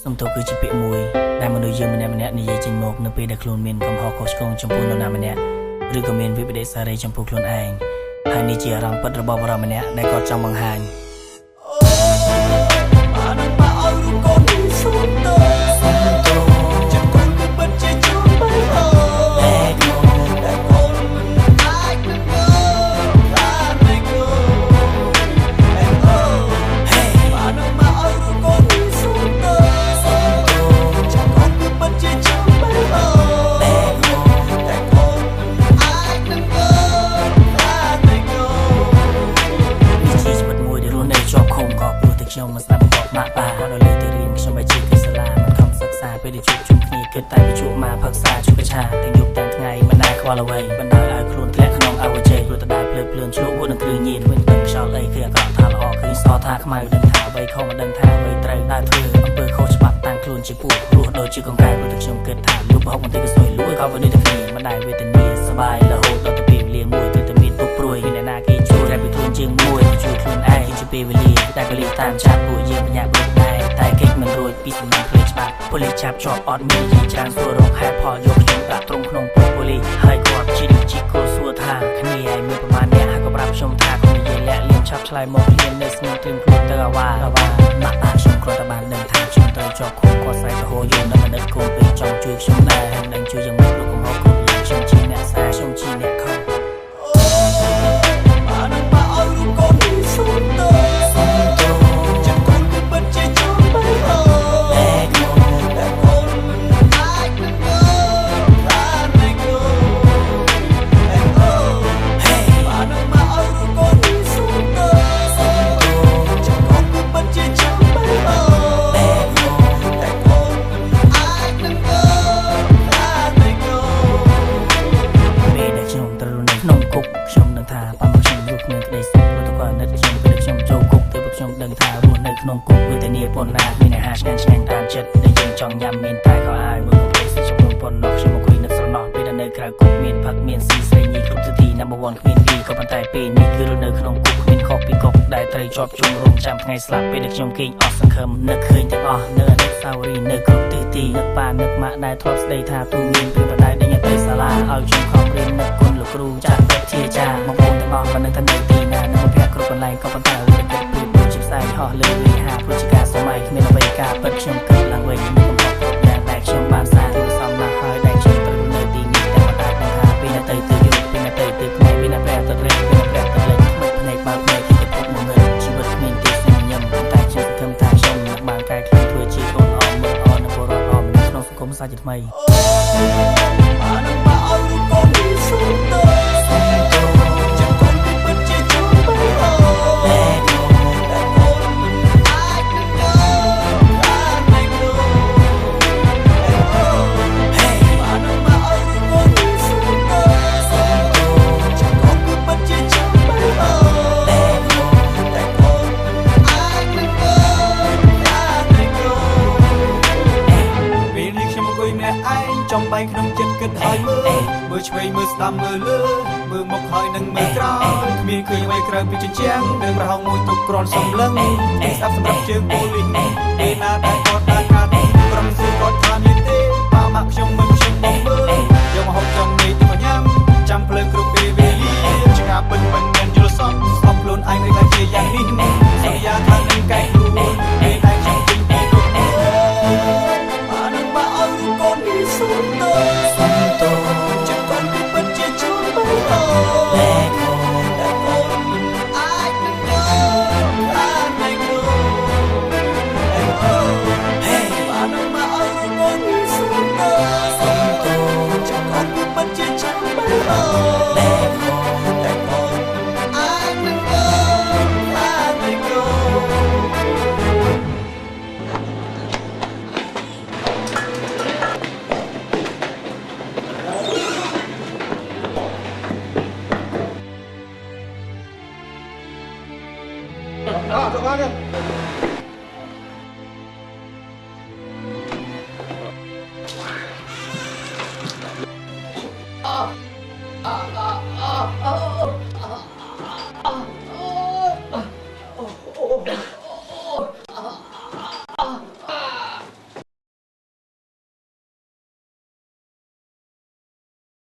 សំទោគឺជាពាក្យមួយដែលមនុស្សយើងម្នាក់ៗនិយាយចេញមកនៅពេលដែលខ្លួនមានកំហុសខុសឆ្គងចំពោះនរណាម្នាក់ឬក៏មានវិបដិសារីចំពោះខ្លួនឯងហើយនេះជាអារម្មណ៍ពិតរបស់បរិបទម្នាក់ដែលគាត់ចង់បង្ហាញខ្ញុំមិនស្ដាប់บอกម៉ាក់ប៉ាគាត់នៅលើទីរៀនខ្ញុំបែរជាគិតសាលាមិនខំសិក្សាពេលដែលជួបជុំគ្នាគិតតែជួបមកផឹកសាជួបកឆាទាំងយប់ទាំងថ្ងៃមិនដែលខ្វល់អ្វីបណ្ដោយឲ្យខ្លួនធ្លាក់ក្នុងអវជ័យព្រោះតដែលភ្លើតភ្លើនឆ្លក់វក់នឹងគ្រឿងញៀនមិនដឹងខ្យល់អីគឺអាក្រក់ថាល្អឃើញសថាខ្មៅដឹងថាអ្វីខុសមិនដឹងថាអ្វីត្រូវដើរធ្វើអំពើខុសច្បាប់តាំងខ្លួនជាពួករស់ដូចជាកង្កែបព្រោះតែខ្ញុំគិតថាលុបហុកបន្តិចក៏ស្រួយលួយក៏វិញតែគ្នាមិនដែលវេទនាសบายរហូតដល់ទៅពេលវេលាមួយទៅតែមានទុកព្រួយមានអ្នកណាគេជួយតែពីខ្លួនជាងមួយជួយខ្លួនឯងជាពេលវេលាតែក៏លីតាមចាប់ពួកយើងបញ្ញាបត់ដែរតែគេមិនរួចពីសំណាក់ភ្លេចច្បាប់ប៉ូលីសចាប់ជាប់អត់មានជាច្រើនសួររកហេតុផលយកខ្ញុំដាក់ត្រង់ក្នុងពួកប៉ូលីសហើយគាត់ជីកូសួរថាគ្នាឯងមានប្រមាណអ្នកហើយក៏ប្រាប់ខ្ញុំថាកុំនិយាយលាក់លៀមឆាប់ឆ្លើយមកលៀននៅស្ងៀមត្រៀមខ្លួនទៅអាវ៉ាម៉ាក់ខ្ញុំគ្រាន់តែបានដឹងថាខ្ញុំត្រូវជាប់ឃុំគាត់ស្រែករហូតយំនៅមិនដឹកគោពេកចង់ជួយខ្ញុំដែរហើយនឹងជួយយ៉ាងម៉េចលោកកំហុសគ្រប់យ៉ាងខ្ញុំជាអ្នកសាខ្ញុំជាអ្នកខុសក្នុងគុកវេទនាប៉ុណ្ណាមានអាហារឆ្ងាញ់តាមចិត្តដែលយើងចង់ញ៉ាំមានតែខោអាវមើលទៅសិចំនួនប៉ុណ្ណោះខ្ញុំអង្គុយនឹកស្រណោះពេលដែលនៅក្រៅគុកមានផឹកមានស៊ីស្រីញីគ្រប់ទិធី number 1 គ្មានពីរក៏ប៉ុន្តែពេលនេះគឺនៅក្នុងគុកគ្មានខុសពីគុកដែលត្រូវជាប់ជុំរងចាំថ្ងៃស្លាប់ពេលដែលខ្ញុំគេងអស់សង្ឃឹមនឹកឃើញទាំងអស់នៅអនុស្សាវរីយ៍នៅគ្រប់ទិទីនឹកប៉ានឹកម៉ាក់ដែលធ្លាប់ស្ដីថាទូមានពេលបដាយដែលទៅសាលាឲ្យខ្ញុំខំរៀននឹកគុណលោកគ្រូចាស់វិទ្យាចារ្យមកបងទាំងអស់មិននៅតែនៅទីណានៅភ័ក្រគ្រប់កន្លែងក៏ប៉ុន្តែវាគិតពីជាផ្សាយហោះលើវិហារព្រោះជាការសម័យគ្មានអ្វីការពិតខ្ញុំគិតឡើងវិញមានកំហុសគ្រប់យ៉ាងដែលខ្ញុំបានសាទូសំណាស់ហើយដែលខ្ញុំត្រូវនៅទីនេះតែមិនអាចដឹងថាពេលទៅទៅយប់ពេលទៅទៅថ្ងៃពេលណាព្រះទៅរេពេលណាព្រះទៅលេងខ្មិចភ្នែកបើកភ្នែកទីពុកមកមើលជីវិតគ្មានទេសញញឹមតែខ្ញុំសង្ឃឹមថាខ្ញុំនឹងបានកែខ្លួនធ្វើជាកូនអមមើលអននៅពលរដ្ឋអមក្នុងសង្គមសាជាថ្មីបានមកអរគុណសុំទៅចំបែកក្នុងចិត្តគិតឲ្យមើលឆ្វេងមើលស្ដាំមើលលើមើលមុខហើយនឹងមើលក្រោយគ្មានឃើញអ្វីក្រៅពីជញ្ជាំងនឹងប្រហោងមួយទុកគ្រាន់សំឡឹងតែស្ដាប់សម្រាប់ជើងប៉ូលីសពេលណាតែគាត់ដើរកាត់ក្រុមស៊ូគាត់ថាមានទេប៉ាម៉ាក់ខ្ញុំមិនខ្ញុំបងមើលយកមកហូបចំនេះទៅញ៉ាំចាំភ្លើគ្រប់ពេលវេលាឆ្ងាបិនមិនមានយល់សមស្បខ្លួនឯងនឹងតែជាយ៉ាងនេះសន្យាថានឹងកែខ្លួនពេលតែខ្ញុំជិះពីទុកបានមកអរគុណសុំទៅចិត្តកូនពីពិតជាជួបទៅតែកូនអាចនឹងបានតែកូនបានមកអរគុណសុំទៅចិត្តកូនពីពិតជាជួបទៅតែកូនអាចនឹងបានតែកូĐược rồi.